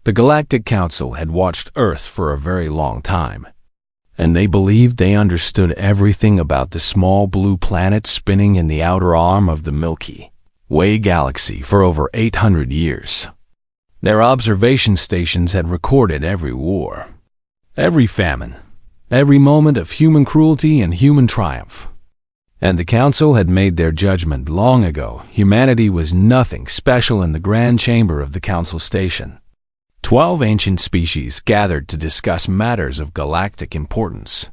The Galactic Council had watched Earth for a very long time, and they believed they understood everything about the small blue planet spinning in the outer arm of the Milky Way galaxy for over 800 years. Their observation stations had recorded every war, every famine, every moment of human cruelty and human triumph. And the Council had made their judgment long ago. Humanity was nothing special in the grand chamber of the Council station. 12 ancient species gathered to discuss matters of galactic importance.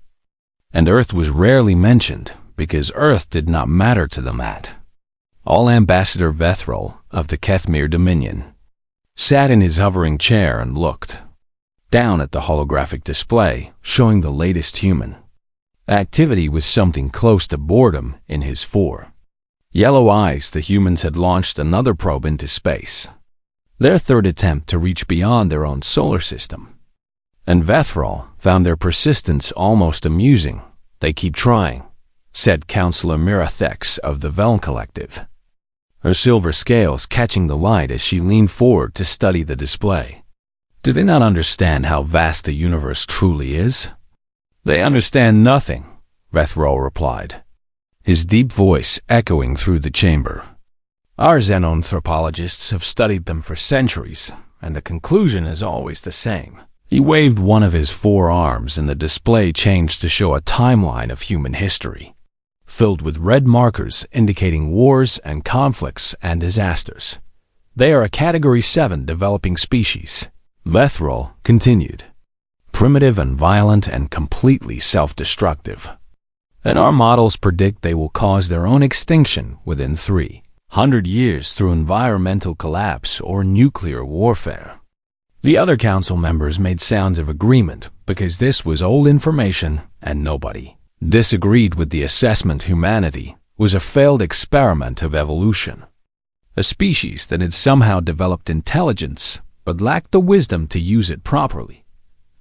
And Earth was rarely mentioned, because Earth did not matter to them at all. Ambassador Vethril of the Kethmir Dominion sat in his hovering chair and looked down at the holographic display showing the latest human activity with something close to boredom in his 4 yellow eyes. The humans had launched another probe into space, their third attempt to reach beyond their own solar system. And Vethril found their persistence almost amusing. "They keep trying," said Counselor Mirathex of the Velm Collective, her silver scales catching the light as she leaned forward to study the display. "Do they not understand how vast the universe truly is?" "They understand nothing," Vethril replied, his deep voice echoing through the chamber. "Our xenanthropologists have studied them for centuries, and the conclusion is always the same." He waved one of his 4 arms, and the display changed to show a timeline of human history, filled with red markers indicating wars and conflicts and disasters. "They are a Category 7 developing species," Vethril continued, "primitive and violent and completely self-destructive. And our models predict they will cause their own extinction within 300 years through environmental collapse or nuclear warfare." The other council members made sounds of agreement because this was old information and nobody disagreed with the assessment. Humanity was a failed experiment of evolution, a species that had somehow developed intelligence but lacked the wisdom to use it properly.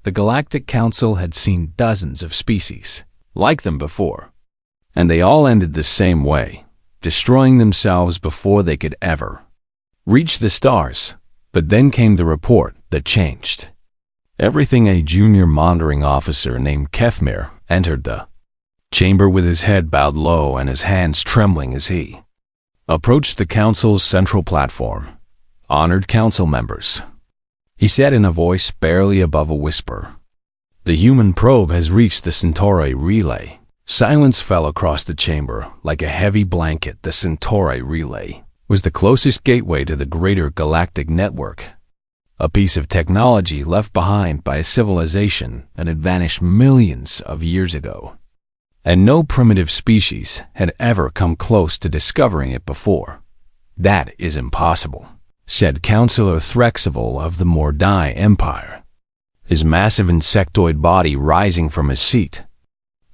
The Galactic Council had seen dozens of species like them before, and they all ended the same way, destroying themselves before they could ever reach the stars. But then came the report that changed everything. A junior monitoring officer named Kethmir entered the chamber with his head bowed low and his hands trembling as he approached the Council's central platform. "Honored Council members," he said in a voice barely above a whisper, "the human probe has reached the Centauri relay." Silence fell across the chamber like a heavy blanket. The Centauri relay was the closest gateway to the greater galactic network, a piece of technology left behind by a civilization that had vanished millions of years ago. And no primitive species had ever come close to discovering it before. "That is impossible," said Counselor Threxival of the Mordai Empire, his massive insectoid body rising from his seat.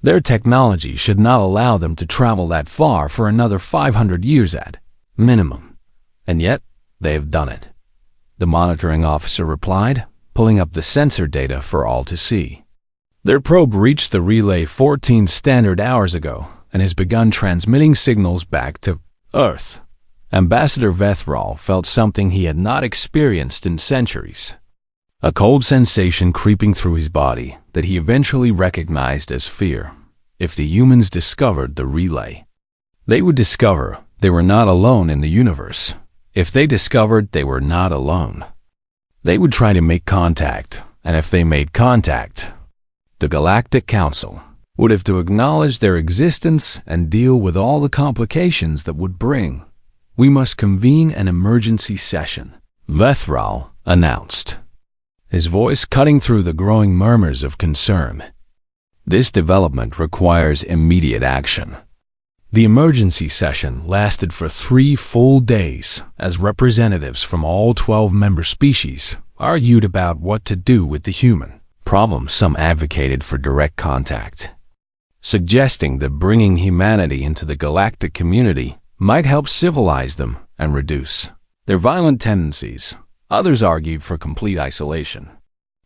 "Their technology should not allow them to travel that far for another 500 years at minimum. And yet, they have done it," the monitoring officer replied, pulling up the sensor data for all to see. "Their probe reached the relay 14 standard hours ago and has begun transmitting signals back to Earth." Ambassador Vethril felt something he had not experienced in centuries, a cold sensation creeping through his body that he eventually recognized as fear. If the humans discovered the relay, they would discover they were not alone in the universe. If they discovered they were not alone, they would try to make contact, and if they made contact, the Galactic Council would have to acknowledge their existence and deal with all the complications that would bring. "We must convene an emergency session," Vethril announced, his voice cutting through the growing murmurs of concern. "This development requires immediate action." The emergency session lasted for 3 full days as representatives from all 12 member species argued about what to do with the human problem. Some advocated for direct contact, suggesting that bringing humanity into the galactic community might help civilize them and reduce their violent tendencies. Others argued for complete isolation,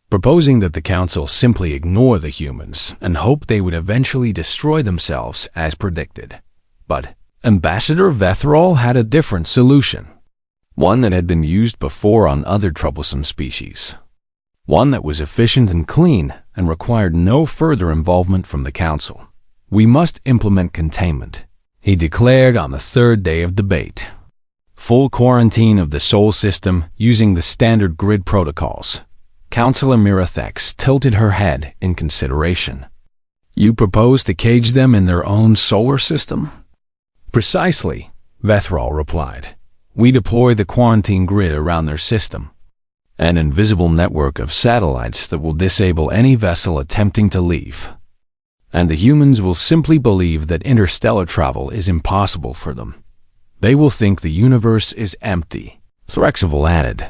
proposing that the Council simply ignore the humans and hope they would eventually destroy themselves as predicted. But Ambassador Vethril had a different solution, one that had been used before on other troublesome species. one that was efficient and clean and required no further involvement from the Council. "We must implement containment," he declared on the third day of debate. "Full quarantine of the Sol system using the standard grid protocols." Councillor Mirathex tilted her head in consideration. "You propose to cage them in their own solar system?" "Precisely," Vethral replied. "We deploy the quarantine grid around their system, an invisible network of satellites that will disable any vessel attempting to leave. And the humans will simply believe that interstellar travel is impossible for them. They will think the universe is empty," Threxival added,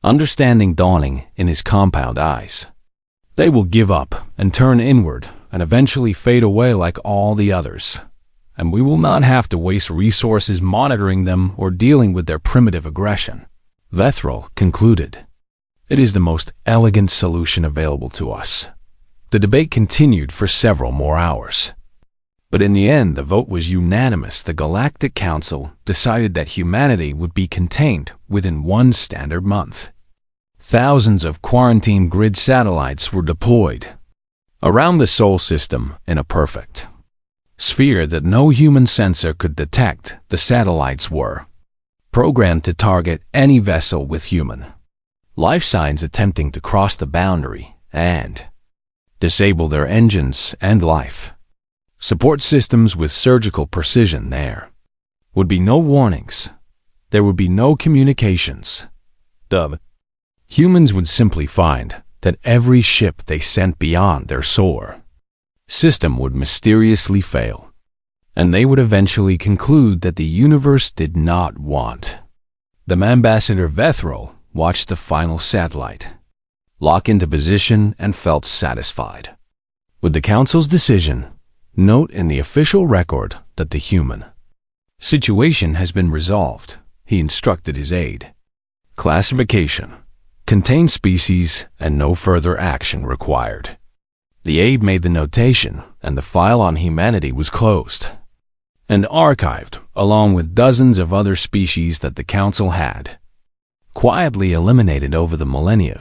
understanding dawning in his compound eyes. "They will give up and turn inward and eventually fade away like all the others. And we will not have to waste resources monitoring them or dealing with their primitive aggression," Vethral concluded. "It is the most elegant solution available to us." The debate continued for several more hours. But in the end, the vote was unanimous. The Galactic Council decided that humanity would be contained within one standard month. Thousands of quarantine grid satellites were deployed around the Sol system in a perfect sphere that no human sensor could detect. The satellites were programmed to target any vessel with human life signs attempting to cross the boundary and disable their engines and life support systems with surgical precision. There would be no warnings. There would be no communications. The humans would simply find that every ship they sent beyond their solar system would mysteriously fail, and they would eventually conclude that the universe did not want them. Ambassador Vethral watched the final satellite lock into position and felt satisfied with the Council's decision. "Note in the official record that the human situation has been resolved," he instructed his aide. "Classification: contained species and no further action required." The aide made the notation, and the file on humanity was closed and archived, along with dozens of other species that the Council had quietly eliminated over the millennia.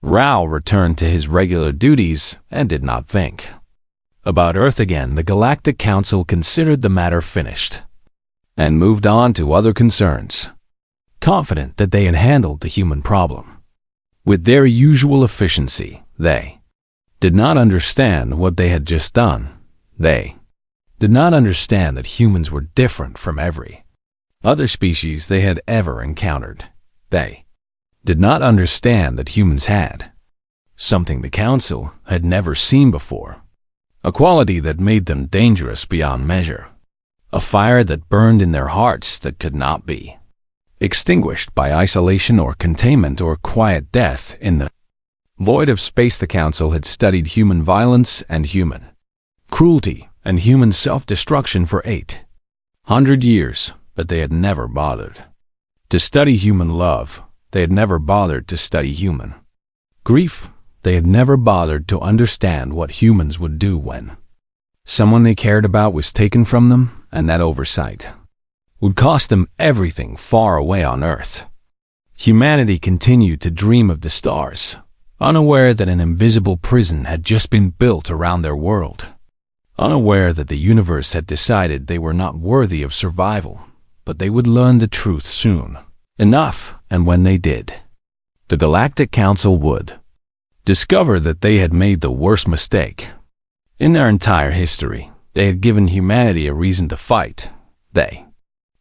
Rao returned to his regular duties and did not think about Earth again. The Galactic Council considered the matter finished and moved on to other concerns, confident that they had handled the human problem with their usual efficiency. They did not understand what they had just done. They did not understand that humans were different from every other species they had ever encountered. They did not understand that humans had something the Council had never seen before, a quality that made them dangerous beyond measure, a fire that burned in their hearts that could not be extinguished by isolation or containment or quiet death. In the void of space, the Council had studied human violence and human cruelty and human self-destruction for 800 years, but they had never bothered to study human love. They had never bothered to study human grief. They had never bothered to understand what humans would do when someone they cared about was taken from them, and that oversight would cost them everything far away on Earth. Humanity continued to dream of the stars, unaware that an invisible prison had just been built around their world, unaware that the universe had decided they were not worthy of survival, but they would learn the truth soon enough, and when they did, the Galactic Council would discover that they had made the worst mistake in their entire history. They had given humanity a reason to fight. They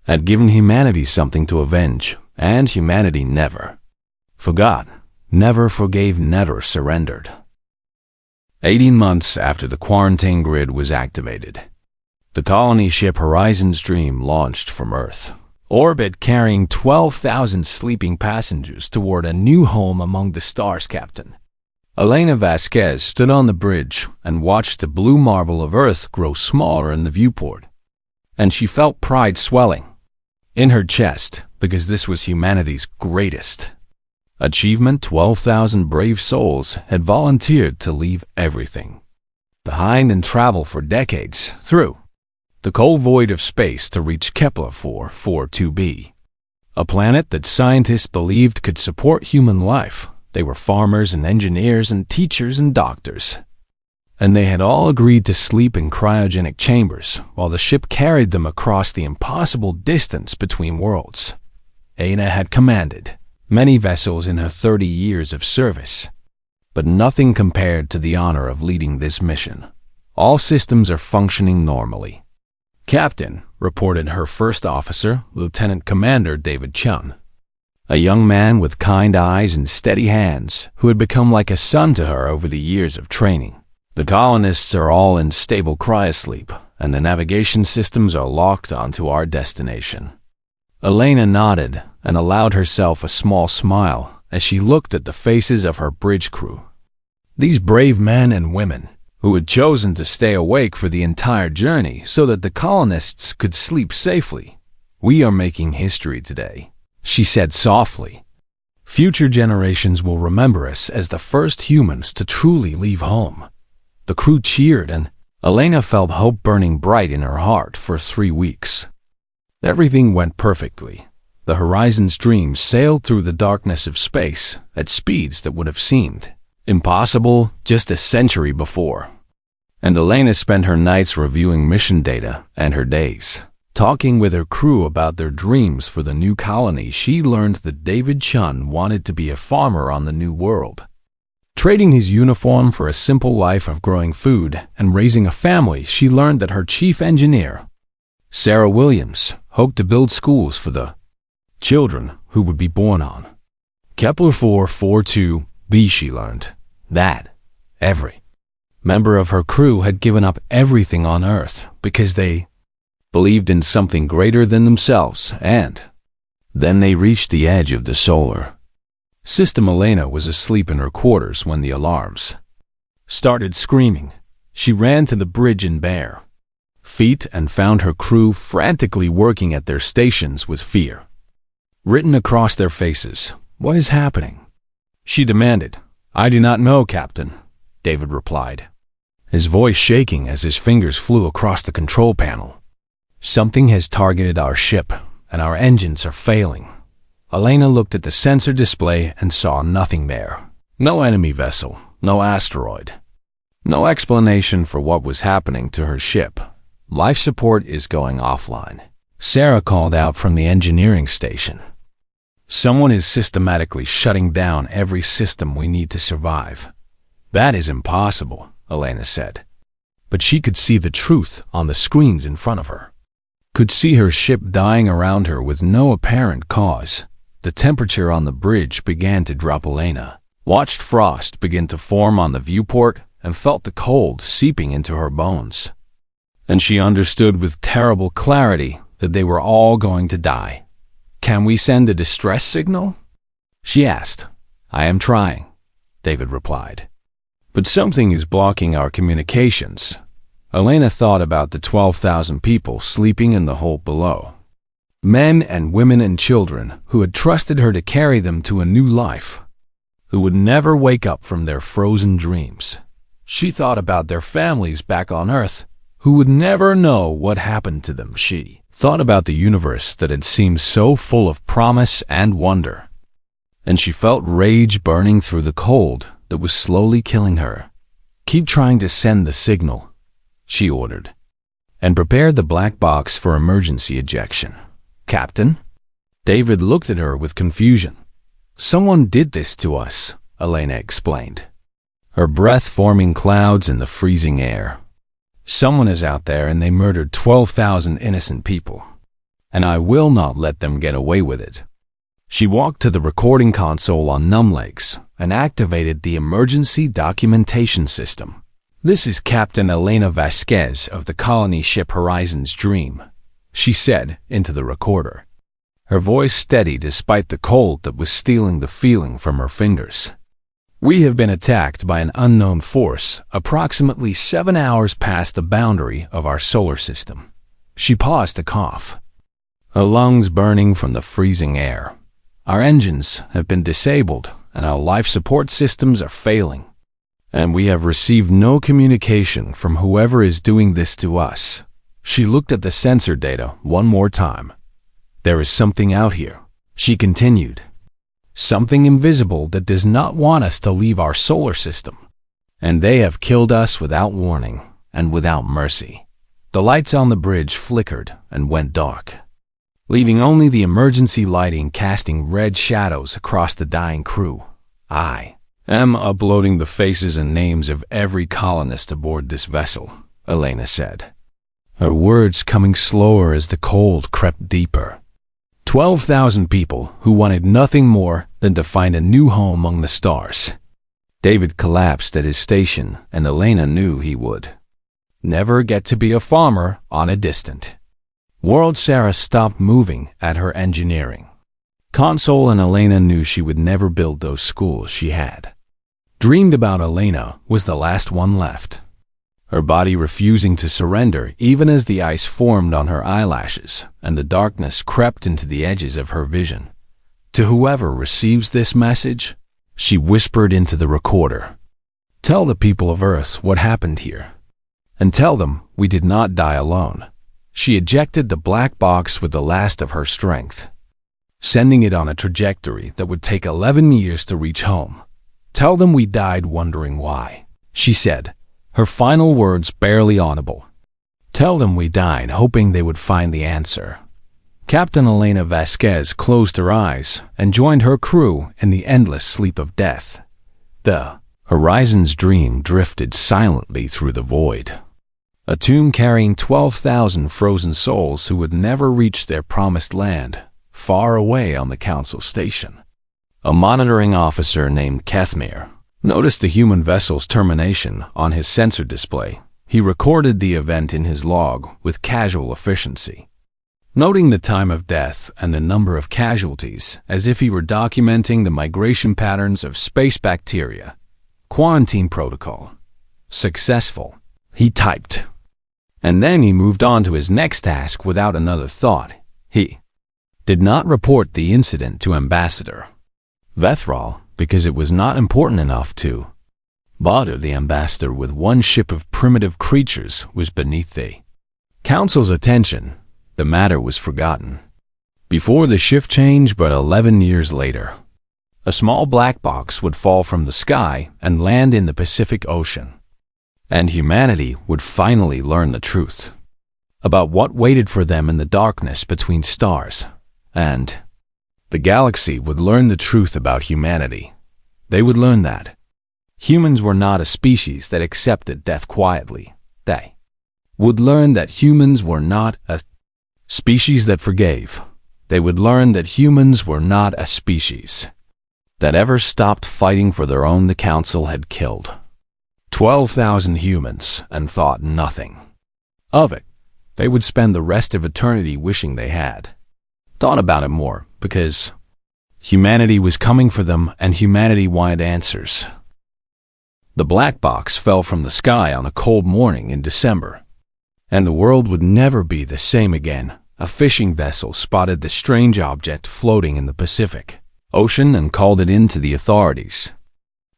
had given humanity something to avenge, and humanity never forgot, never forgave, never surrendered. 18 months after the quarantine grid was activated, the colony ship Horizon's Dream launched from Earth orbit, carrying 12,000 sleeping passengers toward a new home among the stars. Captain Elena Vasquez stood on the bridge and watched the blue marble of Earth grow smaller in the viewport, and she felt pride swelling in her chest because this was humanity's greatest achievement. 12,000 brave souls had volunteered to leave everything behind and travel for decades through the cold void of space to reach Kepler 442b, a planet that scientists believed could support human life They were farmers and engineers and teachers and doctors. And they had all agreed to sleep in cryogenic chambers while the ship carried them across the impossible distance between worlds. Aina had commanded many vessels in her 30 years of service, but nothing compared to the honor of leading this mission. All systems are functioning normally. Captain, reported her first officer, Lieutenant Commander David Chun, a young man with kind eyes and steady hands who had become like a son to her over the years of training. The colonists are all in stable cryosleep, and the navigation systems are locked onto our destination. Elena nodded and allowed herself a small smile as she looked at the faces of her bridge crew. These brave men and women, who had chosen to stay awake for the entire journey so that the colonists could sleep safely. We are making history today, she said softly. Future generations will remember us as the first humans to truly leave home. The crew cheered, and Elena felt hope burning bright in her heart for 3 weeks. Everything went perfectly. The Horizon's dream sailed through the darkness of space at speeds that would have seemed impossible just a century before. And Elena spent her nights reviewing mission data and her days talking with her crew about their dreams for the new colony. She learned that David Chun wanted to be a farmer on the new world. Trading his uniform for a simple life of growing food and raising a family, she learned that her chief engineer, Sarah Williams, hoped to build schools for the children who would be born on Kepler 442b. She learned that every member of her crew had given up everything on Earth because they believed in something greater than themselves, and then they reached the edge of the solar system. Elena was asleep in her quarters when the alarms started screaming. She ran to the bridge in bare feet and found her crew frantically working at their stations with fear written across their faces. "What is happening?" she demanded. "I do not know, Captain," David replied, his voice shaking as his fingers flew across the control panel. "Something has targeted our ship, and our engines are failing." Elena looked at the sensor display and saw nothing there. No enemy vessel, no asteroid. No explanation for what was happening to her ship. "Life support is going offline," Sarah called out from the engineering station. "Someone is systematically shutting down every system we need to survive." "That is impossible," Elena said. But she could see the truth on the screens in front of her. Could see her ship dying around her with no apparent cause. The temperature on the bridge began to drop. Elena watched frost begin to form on the viewport and felt the cold seeping into her bones. And she understood with terrible clarity that they were all going to die. "Can we send a distress signal?" she asked. "I am trying," David replied. "But something is blocking our communications." Elena thought about the 12,000 people sleeping in the hold below. Men and women and children who had trusted her to carry them to a new life, who would never wake up from their frozen dreams. She thought about their families back on Earth, who would never know what happened to them. She thought about the universe that had seemed so full of promise and wonder. And she felt rage burning through the cold that was slowly killing her. "Keep trying to send the signal," she ordered, and prepared the black box for emergency ejection. "Captain?" David looked at her with confusion. "Someone did this to us," Elena explained, her breath forming clouds in the freezing air. "Someone is out there and they murdered 12,000 innocent people. And I will not let them get away with it." She walked to the recording console on numb legs and activated the emergency documentation system. "This is Captain Elena Vasquez of the colony ship Horizon's Dream," she said into the recorder, her voice steady despite the cold that was stealing the feeling from her fingers. "We have been attacked by an unknown force approximately 7 hours past the boundary of our solar system." She paused to cough, her lungs burning from the freezing air. "Our engines have been disabled and our life support systems are failing. And we have received no communication from whoever is doing this to us." She looked at the sensor data one more time. "There is something out here," she continued. something invisible that does not want us to leave our solar system. And they have killed us without warning and without mercy. The lights on the bridge flickered and went dark, leaving only the emergency lighting casting red shadows across the dying crew. I am uploading the faces and names of every colonist aboard this vessel, Elena said, her words coming slower as the cold crept deeper. 12,000 people who wanted nothing more than to find a new home among the stars. David collapsed at his station, and Elena knew he would never get to be a farmer on a distant world. Sarah stopped moving at her engineering console, and Elena knew she would never build those schools she had dreamed about. Elena was the last one left, her body refusing to surrender even as the ice formed on her eyelashes and the darkness crept into the edges of her vision. To whoever receives this message, she whispered into the recorder, "Tell the people of Earth what happened here, and tell them we did not die alone." She ejected the black box with the last of her strength, sending it on a trajectory that would take 11 years to reach home. "Tell them we died wondering why," she said, her final words barely audible. "Tell them we died hoping they would find the answer." Captain Elena Vasquez closed her eyes and joined her crew in the endless sleep of death. The Horizon's dream drifted silently through the void, a tomb carrying 12,000 frozen souls who would never reach their promised land, far away on the council station. A monitoring officer named Kethmir noticed the human vessel's termination on his sensor display. He recorded the event in his log with casual efficiency, noting the time of death and the number of casualties as if he were documenting the migration patterns of space bacteria. "Quarantine protocol successful," he typed. And then he moved on to his next task without another thought. He did not report the incident to Ambassador Vethral because it was not important enough to bother the ambassador with. One ship of primitive creatures was beneath the council's attention. The matter was forgotten before the shift change, but 11 years later, a small black box would fall from the sky and land in the Pacific Ocean, and humanity would finally learn the truth about what waited for them in the darkness between stars, and the galaxy would learn the truth about humanity. They would learn that humans were not a species that accepted death quietly. They would learn that humans were not a species that forgave. They would learn that humans were not a species that ever stopped fighting for their own. The council had killed 12,000 humans and thought nothing of it. They would spend the rest of eternity wishing they had thought about it more, because humanity was coming for them and humanity wanted answers. The black box fell from the sky on a cold morning in December, and the world would never be the same again. A fishing vessel spotted the strange object floating in the Pacific Ocean and called it in to the authorities.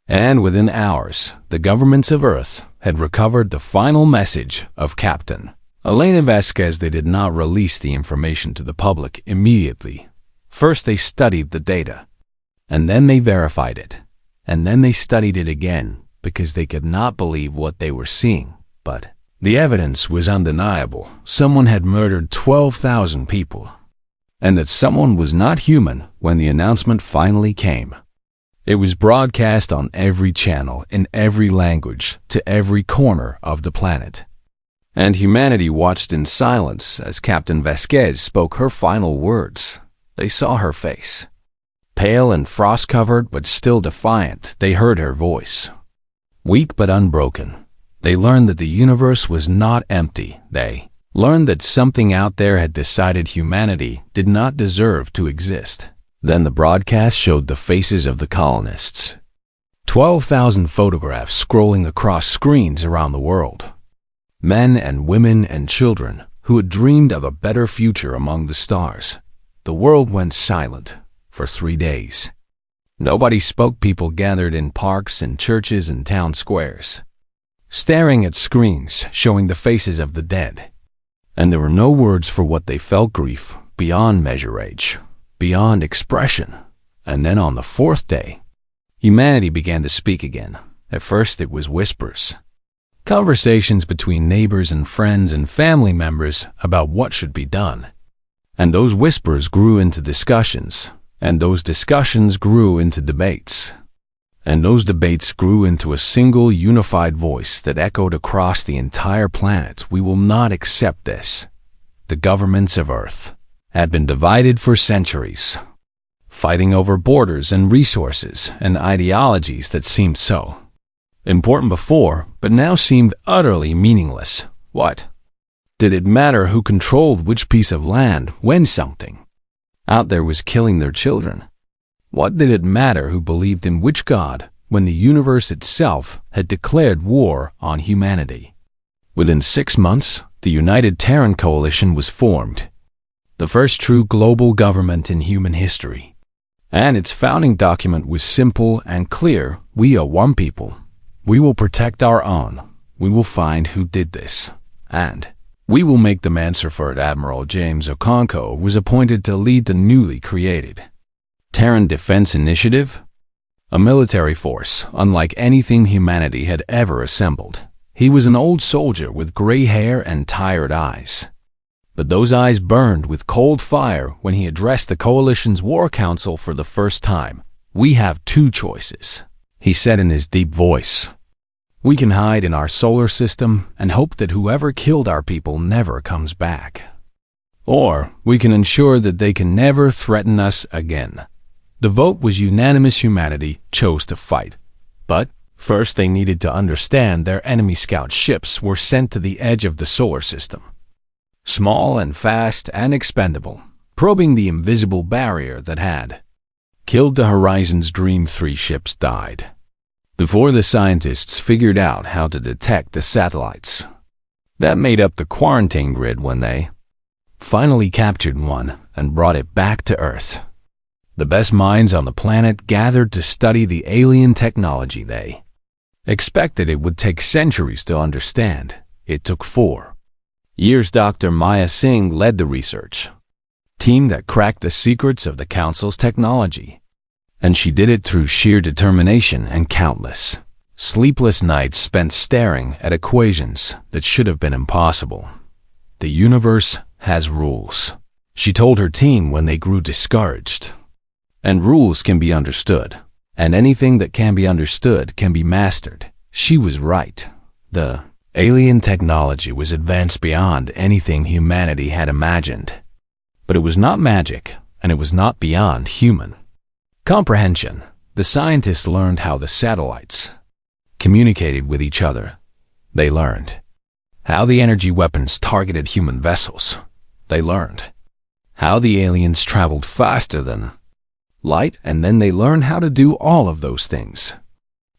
And within hours, the governments of Earth had recovered the final message of Captain Elena Vasquez. They did not release the information to the public immediately. First they studied the data, and then they verified it, and then they studied it again because they could not believe what they were seeing. But the evidence was undeniable. Someone had murdered 12,000 people, and that someone was not human when the announcement finally came. It was broadcast on every channel, in every language, to every corner of the planet. And humanity watched in silence as Captain Vasquez spoke her final words. They saw her face, pale and frost-covered but still defiant. They heard her voice, weak but unbroken. They learned that the universe was not empty. They learned that something out there had decided humanity did not deserve to exist. Then the broadcast showed the faces of the colonists. 12,000 photographs scrolling across screens around the world. Men and women and children who had dreamed of a better future among the stars. The world went silent for 3 days. Nobody spoke. People gathered in parks and churches and town squares, staring at screens showing the faces of the dead. And there were no words for what they felt. Grief beyond measure, rage beyond expression, And then on the fourth day, humanity began to speak again. At first it was whispers. Conversations between neighbors and friends and family members about what should be done. And those whispers grew into discussions. And those discussions grew into debates. And those debates grew into a single unified voice that echoed across the entire planet. We will not accept this. The governments of Earth had been divided for centuries, fighting over borders and resources and ideologies that seemed so important before, but now seemed utterly meaningless. What did it matter who controlled which piece of land when something out there was killing their children? What did it matter who believed in which god when the universe itself had declared war on humanity? Within 6 months, the United Terran Coalition was formed, the first true global government in human history. And its founding document was simple and clear. We are one people. We will protect our own. We will find who did this. And we will make them answer for it. Admiral James Okonkwo was appointed to lead the newly created Terran Defense Initiative, a military force unlike anything humanity had ever assembled. He was an old soldier with gray hair and tired eyes. But those eyes burned with cold fire when he addressed the Coalition's War Council for the first time. We have 2 choices, he said in his deep voice. We can hide in our solar system and hope that whoever killed our people never comes back. Or we can ensure that they can never threaten us again. The vote was unanimous. Humanity chose to fight. But first they needed to understand their enemy scout ships were sent to the edge of the solar system. Small and fast and expendable, probing the invisible barrier that had killed the Horizon's Dream 3 ships died before the scientists figured out how to detect the satellites that made up the quarantine grid. When they finally captured one and brought it back to Earth, the best minds on the planet gathered to study the alien technology. They expected it would take centuries to understand. It took 4 years. Dr. Maya Singh led the research team that cracked the secrets of the Council's technology. And she did it through sheer determination and countless sleepless nights spent staring at equations that should have been impossible. The universe has rules, she told her team when they grew discouraged. And rules can be understood. And anything that can be understood can be mastered. She was right. The alien technology was advanced beyond anything humanity had imagined. But it was not magic, and it was not beyond human comprehension. The scientists learned how the satellites communicated with each other. They learned how the energy weapons targeted human vessels. They learned how the aliens traveled faster than light, and then they learned how to do all of those things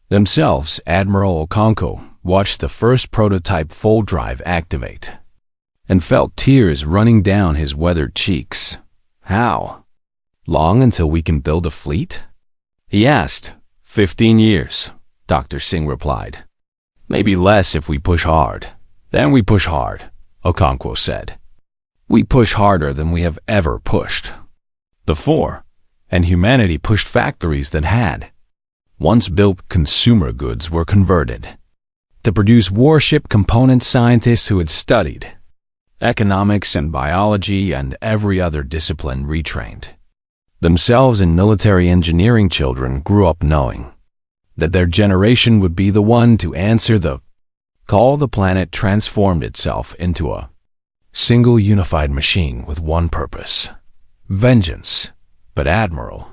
themselves. Admiral Okonkwo watched the first prototype full drive activate and felt tears running down his weathered cheeks. How long until we can build a fleet? He asked. 15 years, Dr. Singh replied. Maybe less if we push hard. Then we push hard, Okonkwo said. We push harder than we have ever pushed before. And humanity pushed factories that had once built consumer goods were converted to produce warship components. Scientists who had studied economics and biology and every other discipline retrained themselves in military engineering. Children grew up knowing that their generation would be the one to answer the call. The planet transformed itself into a single unified machine with one purpose: vengeance. But Admiral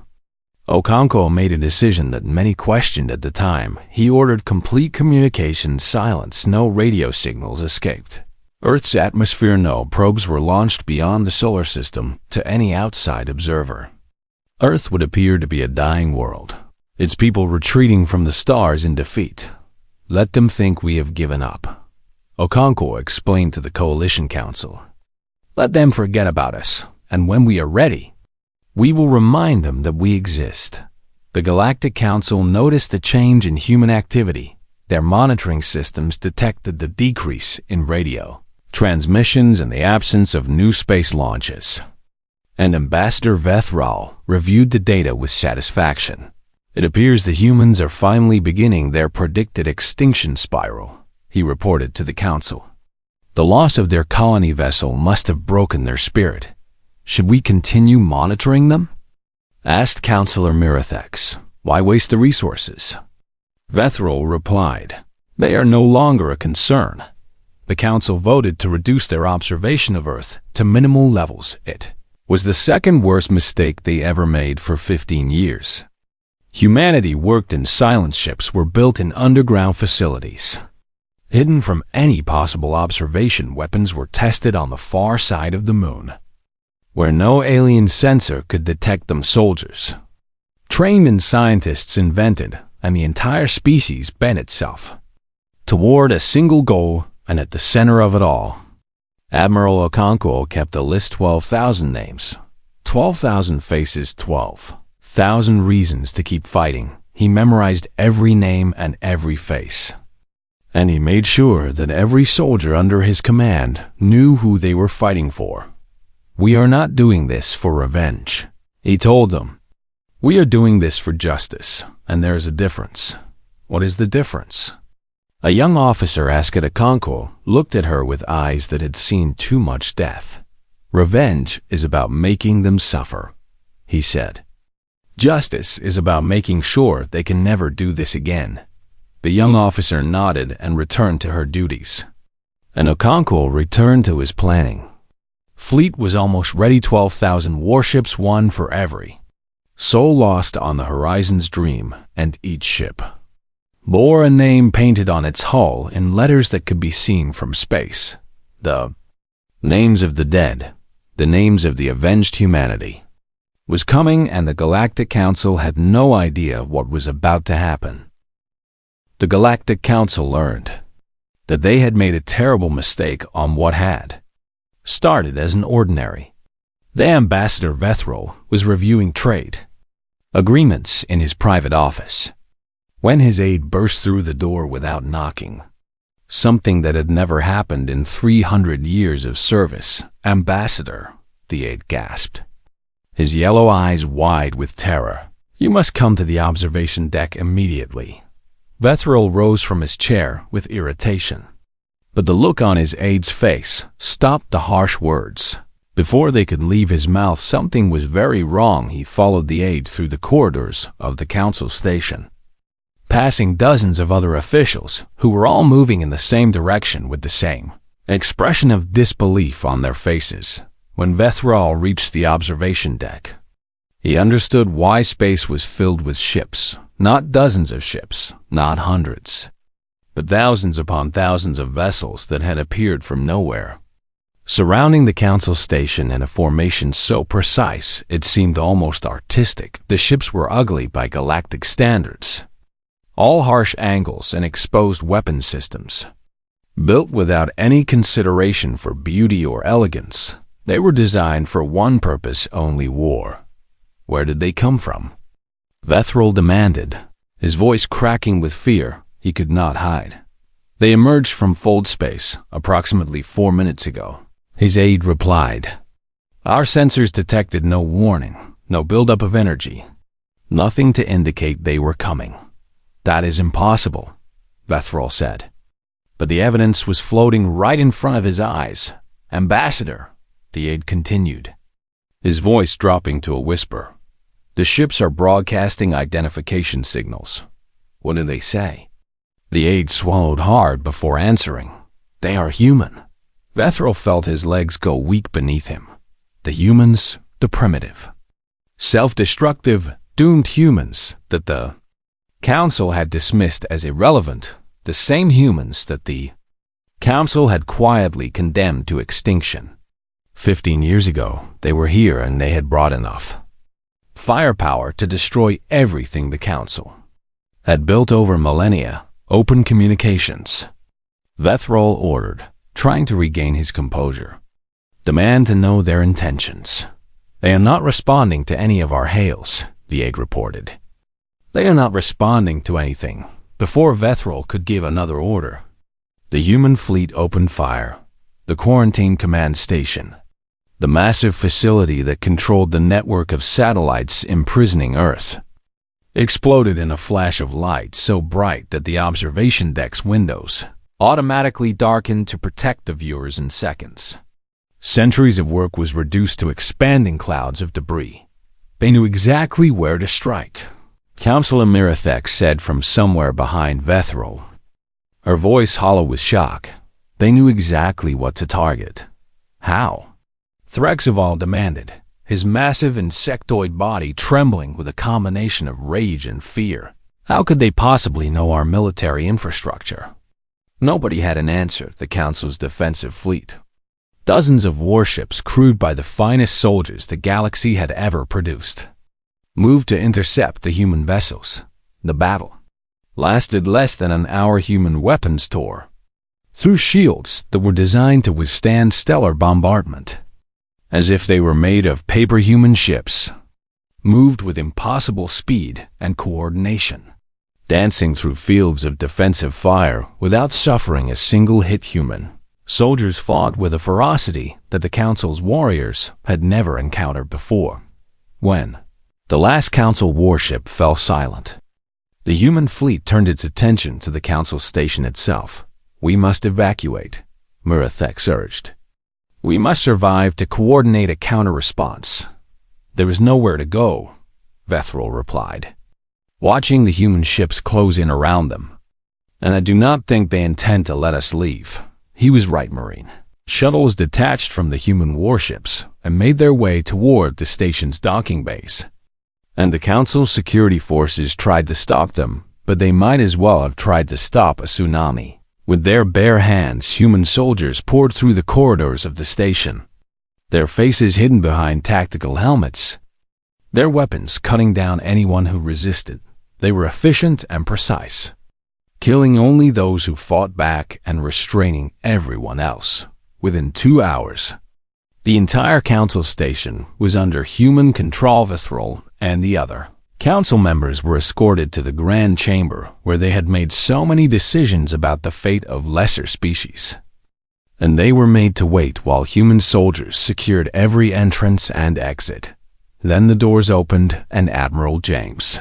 Okonkwo made a decision that many questioned at the time. He ordered complete communication silence. No radio signals escaped Earth's atmosphere. No probes were launched beyond the solar system to any outside observer. Earth would appear to be a dying world, its people retreating from the stars in defeat. Let them think we have given up, Okonkwo explained to the Coalition Council. Let them forget about us, and when we are ready, we will remind them that we exist. The Galactic Council noticed the change in human activity. Their monitoring systems detected the decrease in radio transmissions and the absence of new space launches. and Ambassador Vethral reviewed the data with satisfaction. It appears the humans are finally beginning their predicted extinction spiral, he reported to the council. The loss of their colony vessel must have broken their spirit. Should we continue monitoring them? Asked Councillor Mirathex. Why waste the resources? Vethral replied, they are no longer a concern. The council voted to reduce their observation of Earth to minimal levels. It was the second worst mistake they ever made for 15 years. Humanity worked in silent ships were built in underground facilities. Hidden from any possible observation, weapons were tested on the far side of the moon, where no alien sensor could detect them. Soldiers, trained and scientists invented, and the entire species bent itself toward a single goal, and at the center of it all, Admiral Okonkwo kept a list 12,000 names, 12,000 faces, 12,000 reasons to keep fighting. He memorized every name and every face. And he made sure that every soldier under his command knew who they were fighting for. We are not doing this for revenge, he told them. We are doing this for justice, and there is a difference. What is the difference? A young officer asked Okonkwo, looked at her with eyes that had seen too much death. Revenge is about making them suffer, he said. Justice is about making sure they can never do this again. The young officer nodded and returned to her duties. And Okonkwo returned to his planning. Fleet was almost ready. 12,000 warships, one for every soul lost on the horizon's dream, and each ship bore a name painted on its hull in letters that could be seen from space. The names of the dead, the names of the avenged humanity, was coming, and the Galactic Council had no idea what was about to happen. The Galactic Council learned that they had made a terrible mistake on what had started as an ordinary. The Ambassador Vethral was reviewing trade agreements in his private office when his aide burst through the door without knocking. Something that had never happened in 300 years of service. Ambassador, the aide gasped, his yellow eyes wide with terror. You must come to the observation deck immediately. Vethral rose from his chair with irritation, but the look on his aide's face stopped the harsh words. Before they could leave his mouth, something was very wrong. He followed the aide through the corridors of the council station, passing dozens of other officials who were all moving in the same direction with the same expression of disbelief on their faces. When Vethral reached the observation deck, he understood why space was filled with ships. Not dozens of ships, not hundreds, but thousands upon thousands of vessels that had appeared from nowhere, surrounding the council station in a formation so precise it seemed almost artistic. The ships were ugly by galactic standards, all harsh angles and exposed weapon systems. Built without any consideration for beauty or elegance, they were designed for one purpose only: war. Where did they come from? Vethral demanded, his voice cracking with fear he could not hide. They emerged from fold space approximately 4 minutes ago, his aide replied. Our sensors detected no warning, no buildup of energy, nothing to indicate they were coming. That is impossible, Vethral said. But the evidence was floating right in front of his eyes. Ambassador, the aide continued, his voice dropping to a whisper. The ships are broadcasting identification signals. What do they say? The aide swallowed hard before answering. They are human. Vethral felt his legs go weak beneath him. The humans, the primitive, self-destructive, doomed humans that the council had dismissed as irrelevant, the same humans that the council had quietly condemned to extinction. 15 years ago, they were here, and they had brought enough firepower to destroy everything the council had built over millennia. Open communications, Vethral ordered, trying to regain his composure. Demand to know their intentions. They are not responding to any of our hails, the aide reported. They are not responding to anything. Before Vethral could give another order, the human fleet opened fire. The quarantine command station, the massive facility that controlled the network of satellites imprisoning Earth, exploded in a flash of light so bright that the observation deck's windows automatically darkened to protect the viewers in seconds. Centuries of work was reduced to expanding clouds of debris. They knew exactly where to strike, Counselor Mirathex said from somewhere behind Vethril, her voice hollow with shock. They knew exactly what to target. How? Threxaval demanded, his massive insectoid body trembling with a combination of rage and fear. How could they possibly know our military infrastructure? Nobody had an answer. The Council's defensive fleet, dozens of warships crewed by the finest soldiers the galaxy had ever produced, moved to intercept the human vessels. The battle lasted less than an hour. Human weapons tore through shields that were designed to withstand stellar bombardment, as if they were made of paper. Human ships moved with impossible speed and coordination, dancing through fields of defensive fire without suffering a single hit. Human soldiers fought with a ferocity that the Council's warriors had never encountered before. When the last Council warship fell silent, the human fleet turned its attention to the Council station itself. We must evacuate, Mirathex urged. We must survive to coordinate a counter-response. There is nowhere to go, Vethril replied, watching the human ships close in around them. And I do not think they intend to let us leave. He was right, Marine. Shuttles detached from the human warships and made their way toward the station's docking bays. And the Council's security forces tried to stop them, but they might as well have tried to stop a tsunami. With their bare hands, human soldiers poured through the corridors of the station, their faces hidden behind tactical helmets, their weapons cutting down anyone who resisted. They were efficient and precise, killing only those who fought back and restraining everyone else. Within 2 hours, the entire Council station was under human control. Vethril and the other Council members were escorted to the Grand Chamber, where they had made so many decisions about the fate of lesser species. And they were made to wait while human soldiers secured every entrance and exit. Then the doors opened and Admiral James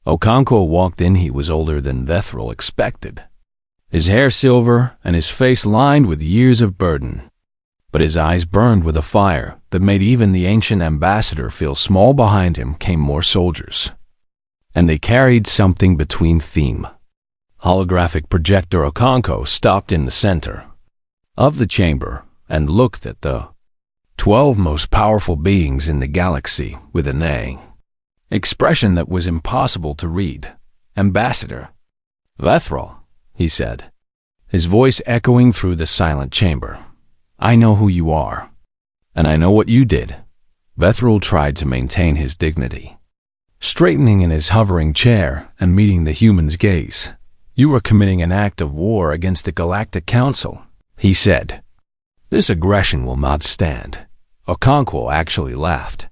Okonkwo walked in. He was older than Vethril expected, his hair silver and his face lined with years of burden. But his eyes burned with a fire that made even the ancient ambassador feel small. Behind him came more soldiers, and they carried something between theme. Holographic projector. Okonkwo stopped in the center of the chamber and looked at the 12 most powerful beings in the galaxy with an expression that was impossible to read. Ambassador Vethril, he said, his voice echoing through the silent chamber. I know who you are, and I know what you did. Vethril tried to maintain his dignity, straightening in his hovering chair and meeting the human's gaze. You are committing an act of war against the Galactic Council, he said. This aggression will not stand. Okonkwo actually laughed,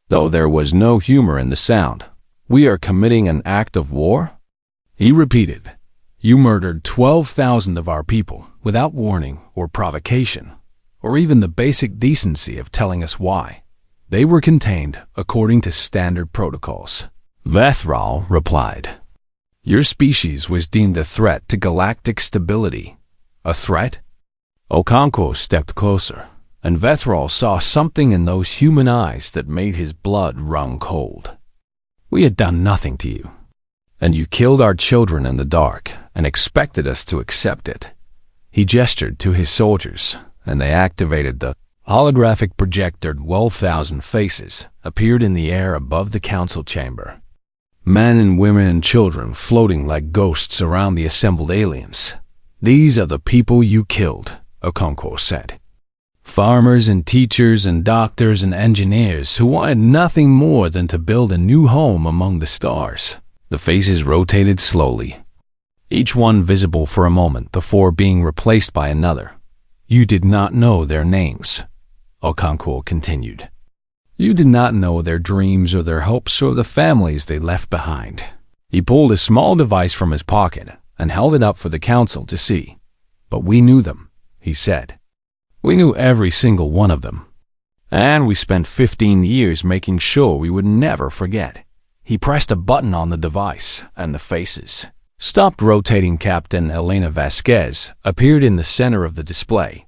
though there was no humor in the sound. We are committing an act of war? He repeated. You murdered 12,000 of our people without warning or provocation, or even the basic decency of telling us why. They were contained according to standard protocols. Vethril replied. Your species was deemed a threat to galactic stability. A threat? Okonkwo stepped closer, and Vethril saw something in those human eyes that made his blood run cold. We had done nothing to you, and you killed our children in the dark and expected us to accept it. He gestured to his soldiers, and they activated the holographic projector. 12,000 faces appeared in the air above the Council chamber. Men and women and children floating like ghosts around the assembled aliens. These are the people you killed, Okonkwo said. Farmers and teachers and doctors and engineers who wanted nothing more than to build a new home among the stars. The faces rotated slowly, each one visible for a moment before being replaced by another. You did not know their names, Okonkwo continued. You did not know their dreams or their hopes or the families they left behind. He pulled a small device from his pocket and held it up for the Council to see. But we knew them, he said. We knew every single one of them. And we spent 15 years making sure we would never forget. He pressed a button on the device, and the faces stopped rotating. Captain Elena Vasquez appeared in the center of the display,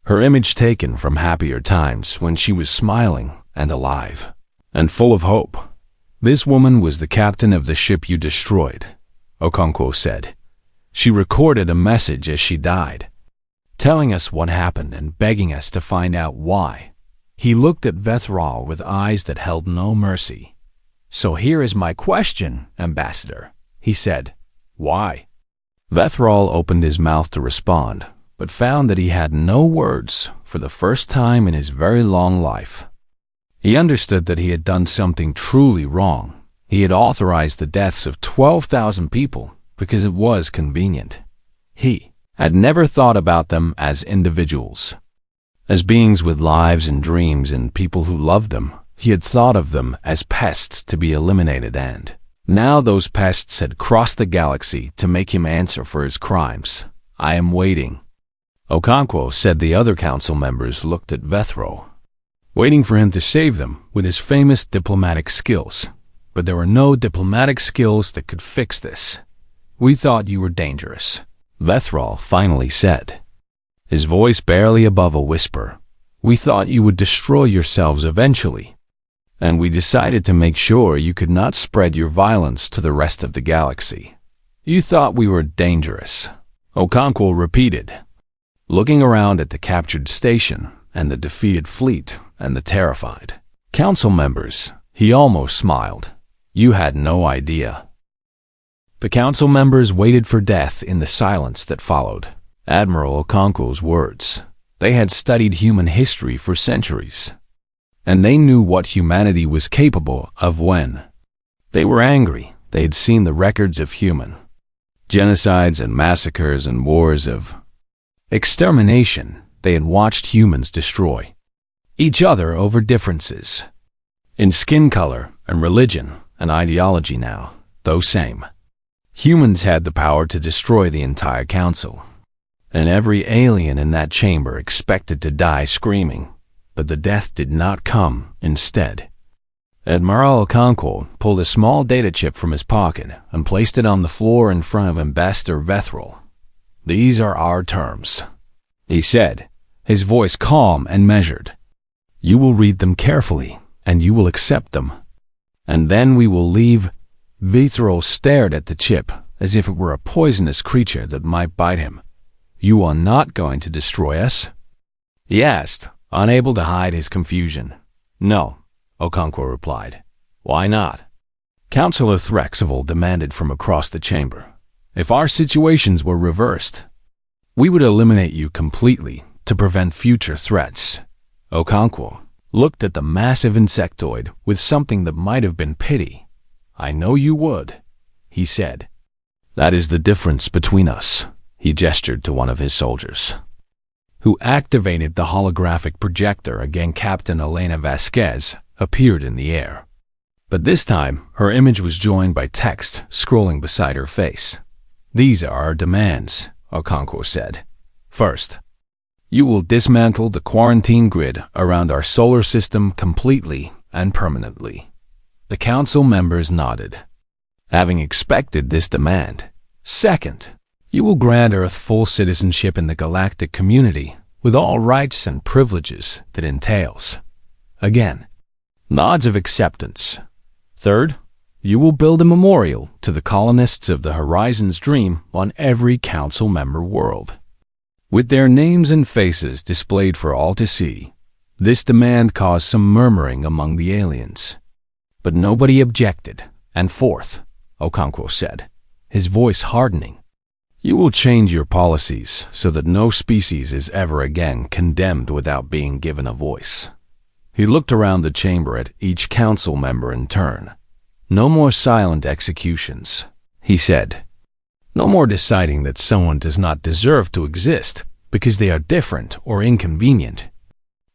her image taken from happier times when she was smiling and alive and full of hope. "This woman was the captain of the ship you destroyed," Okonkwo said. "She recorded a message as she died, telling us what happened and begging us to find out why." He looked at Vethral with eyes that held no mercy. "So here is my question, Ambassador," he said. "Why?" Vethral opened his mouth to respond, but found that he had no words for the first time in his very long life. He understood that he had done something truly wrong. He had authorized the deaths of 12,000 people because it was convenient. He had never thought about them as individuals, as beings with lives and dreams and people who loved them. He had thought of them as pests to be eliminated, and now those pests had crossed the galaxy to make him answer for his crimes. "I am waiting," Okonkwo said. The other council members looked at Vethro, waiting for him to save them with his famous diplomatic skills. But there were no diplomatic skills that could fix this. "We thought you were dangerous," Vethral finally said, his voice barely above a whisper. "We thought you would destroy yourselves eventually, and we decided to make sure you could not spread your violence to the rest of the galaxy." "You thought we were dangerous," Okonkwo repeated, looking around at the captured station and the defeated fleet and the terrified council members. He almost smiled. "You had no idea." The council members waited for death in the silence that followed Admiral Okonkwo's words. They had studied human history for centuries, and they knew what humanity was capable of when they were angry. They had seen the records of human genocides and massacres and wars of extermination. They had watched humans destroy each other over differences in skin color and religion and ideology. Now, those same humans had the power to destroy the entire council, and every alien in that chamber expected to die screaming. But the death did not come. Instead, Admiral Okonkwo pulled a small data chip from his pocket and placed it on the floor in front of Ambassador Vethral. "These are our terms," he said, his voice calm and measured. "You will read them carefully, and you will accept them. And then we will leave." Vethral stared at the chip as if it were a poisonous creature that might bite him. "You are not going to destroy us?" he asked, unable to hide his confusion. "No," Okonkwo replied. "Why not?" Councillor Threxival demanded from across the chamber. "If our situations were reversed, we would eliminate you completely to prevent future threats." Okonkwo looked at the massive insectoid with something that might have been pity. "I know you would," he said. "That is the difference between us." He gestured to one of his soldiers, who activated the holographic projector again. Captain Elena Vasquez appeared in the air, but this time her image was joined by text scrolling beside her face. "These are our demands," Okonkwo said. "First, you will dismantle the quarantine grid around our solar system completely and permanently." The council members nodded, having expected this demand. "Second, you will grant Earth full citizenship in the galactic community with all rights and privileges that entails." Again, nods of acceptance. "Third, you will build a memorial to the colonists of the Horizon's Dream on every council member world, with their names and faces displayed for all to see." This demand caused some murmuring among the aliens, but nobody objected. "And fourth," Okonkwo said, his voice hardening, "you will change your policies so that no species is ever again condemned without being given a voice." He looked around the chamber at each council member in turn. "No more silent executions," he said. "No more deciding that someone does not deserve to exist because they are different or inconvenient.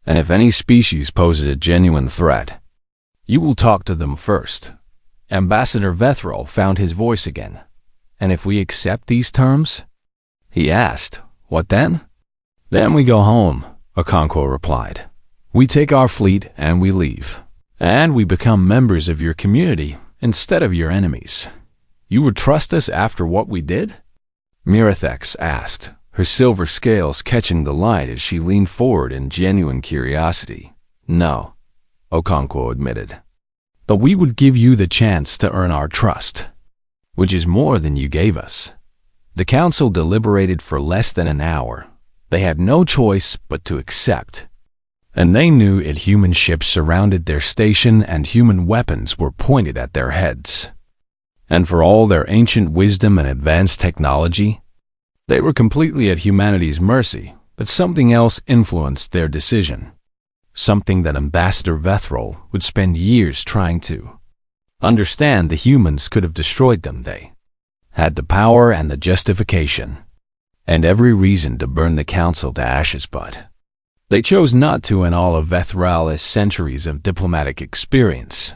And if any species poses a genuine threat, you will talk to them first." Ambassador Vethral found his voice again. "And if we accept these terms?" he asked. "What then?" "Then we go home," Okonkwo replied. We take our fleet and we leave. And we become members of your community instead of your enemies. You would trust us after what we did? Mirathex asked, her silver scales catching the light as she leaned forward in genuine curiosity. No, Okonkwo admitted. But we would give you the chance to earn our trust, which is more than you gave us. The council deliberated for less than an hour. They had no choice but to accept. And they knew it. Human ships surrounded their station and human weapons were pointed at their heads. And for all their ancient wisdom and advanced technology, they were completely at humanity's mercy, but something else influenced their decision. Something that Ambassador Vethrol would spend years trying to understand. The humans could have destroyed them. They had the power and the justification, and every reason to burn the council to ashes, but they chose not to. In all of Vethral's centuries of diplomatic experience,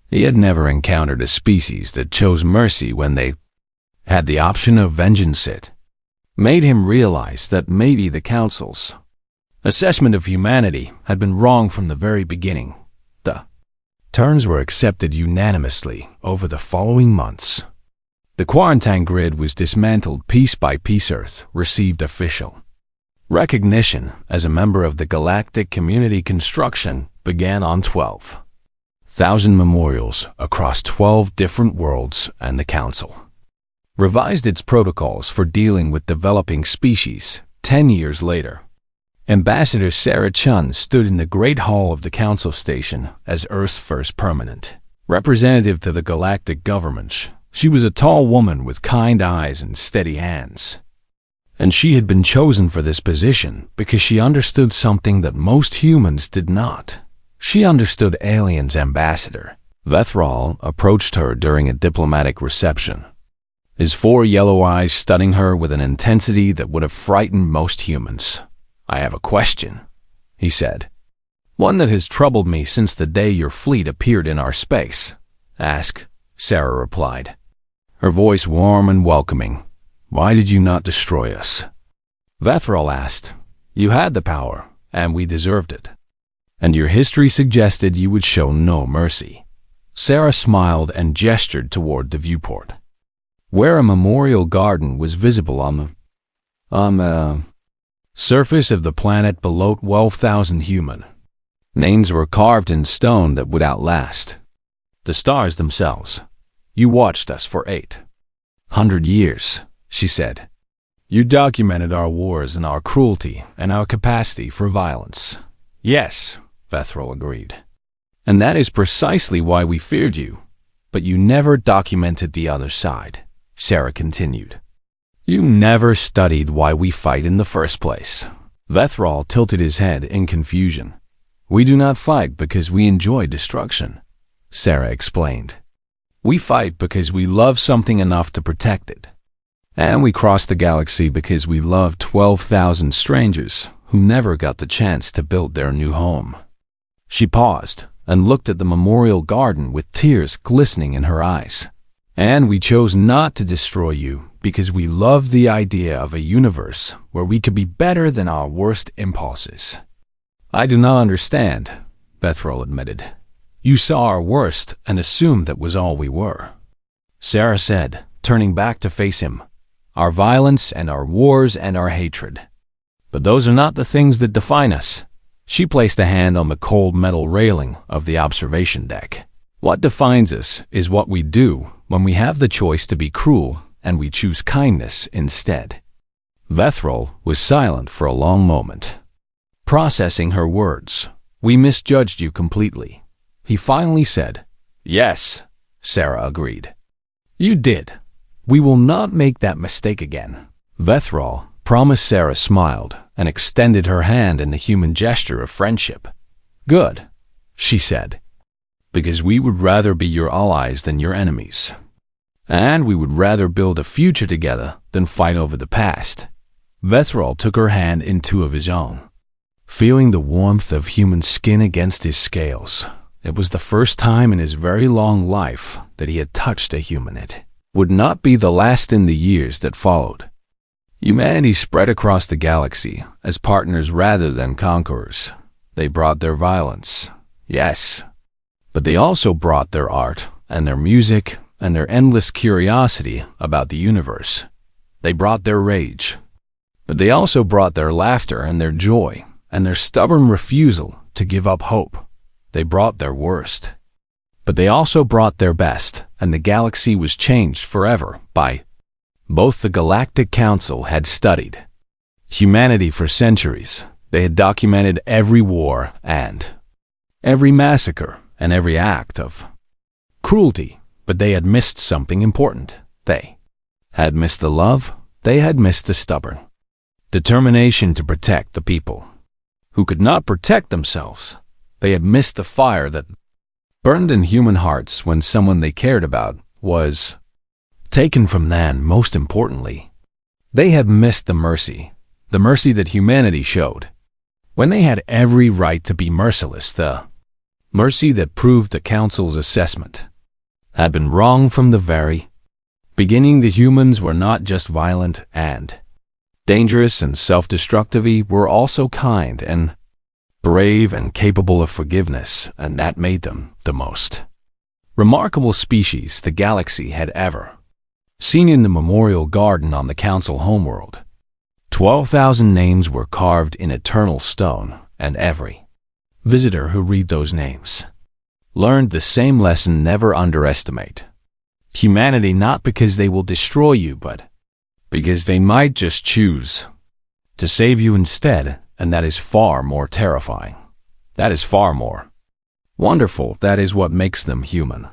he had never encountered a species that chose mercy when they had the option of vengeance. It made him realize that maybe the council's assessment of humanity had been wrong from the very beginning. The terms were accepted unanimously over the following months. The quarantine grid was dismantled piece by piece. Earth received official recognition as a member of the Galactic Community. Construction began on 12,000 memorials across 12 different worlds, and the Council revised its protocols for dealing with developing species. 10 years later, Ambassador Sarah Chun stood in the Great Hall of the Council Station as Earth's first permanent representative to the galactic government. She was a tall woman with kind eyes and steady hands. And she had been chosen for this position because she understood something that most humans did not. She understood aliens. Ambassador Vethrol approached her during a diplomatic reception, his 4 yellow eyes studying her with an intensity that would have frightened most humans. I have a question, he said. One that has troubled me since the day your fleet appeared in our space. Ask, Sarah replied, her voice warm and welcoming. Why did you not destroy us? Vethrol asked. You had the power, and we deserved it. And your history suggested you would show no mercy. Sarah smiled and gestured toward the viewport, where a memorial garden was visible on the surface of the planet below. 12,000 human names were carved in stone that would outlast the stars themselves. You watched us for 800 years, she said. You documented our wars and our cruelty and our capacity for violence. Yes, Vethrol agreed. And that is precisely why we feared you. But you never documented the other side, Sarah continued. You never studied why we fight in the first place. Vethrol tilted his head in confusion. We do not fight because we enjoy destruction, Sarah explained. We fight because we love something enough to protect it. And we cross the galaxy because we love 12,000 strangers who never got the chance to build their new home. She paused and looked at the memorial garden with tears glistening in her eyes. And we chose not to destroy you because we love the idea of a universe where we could be better than our worst impulses. I do not understand, Vethrol admitted. You saw our worst and assumed that was all we were. Sarah said, turning back to face him. Our violence and our wars and our hatred. But those are not the things that define us. She placed a hand on the cold metal railing of the observation deck. What defines us is what we do when we have the choice to be cruel and we choose kindness instead. Vethrol was silent for a long moment, processing her words. We misjudged you completely. He finally said. Yes, Sarah agreed. You did. We will not make that mistake again. Vethrol promised. Sarah smiled and extended her hand in the human gesture of friendship. Good, she said. Because we would rather be your allies than your enemies. And we would rather build a future together than fight over the past. Vethrol took her hand in 2 of his own, feeling the warmth of human skin against his scales. It was the first time in his very long life that he had touched a human. It would not be the last in the years that followed. Humanity spread across the galaxy as partners rather than conquerors. They brought their violence, yes, but they also brought their art and their music and their endless curiosity about the universe. They brought their rage, but they also brought their laughter and their joy and their stubborn refusal to give up hope. They brought their worst, but they also brought their best, and the galaxy was changed forever by both. The Galactic Council had studied humanity for centuries. They had documented every war and every massacre and every act of cruelty, but they had missed something important. They had missed the love. They had missed the stubborn determination to protect the people who could not protect themselves. They had missed the fire that burned in human hearts when someone they cared about was taken from them. Most importantly, they had missed the mercy that humanity showed when they had every right to be merciless. The mercy that proved the Council's assessment had been wrong from the very beginning. The humans were not just violent and dangerous and self-destructive, were also kind and brave and capable of forgiveness, and that made them the most remarkable species the galaxy had ever seen. In the memorial garden on the Council homeworld, 12,000 names were carved in eternal stone, and every visitor who read those names learned the same lesson: never underestimate humanity, not because they will destroy you, but because they might just choose to save you instead. And that is far more terrifying. That is far more wonderful. That is what makes them human.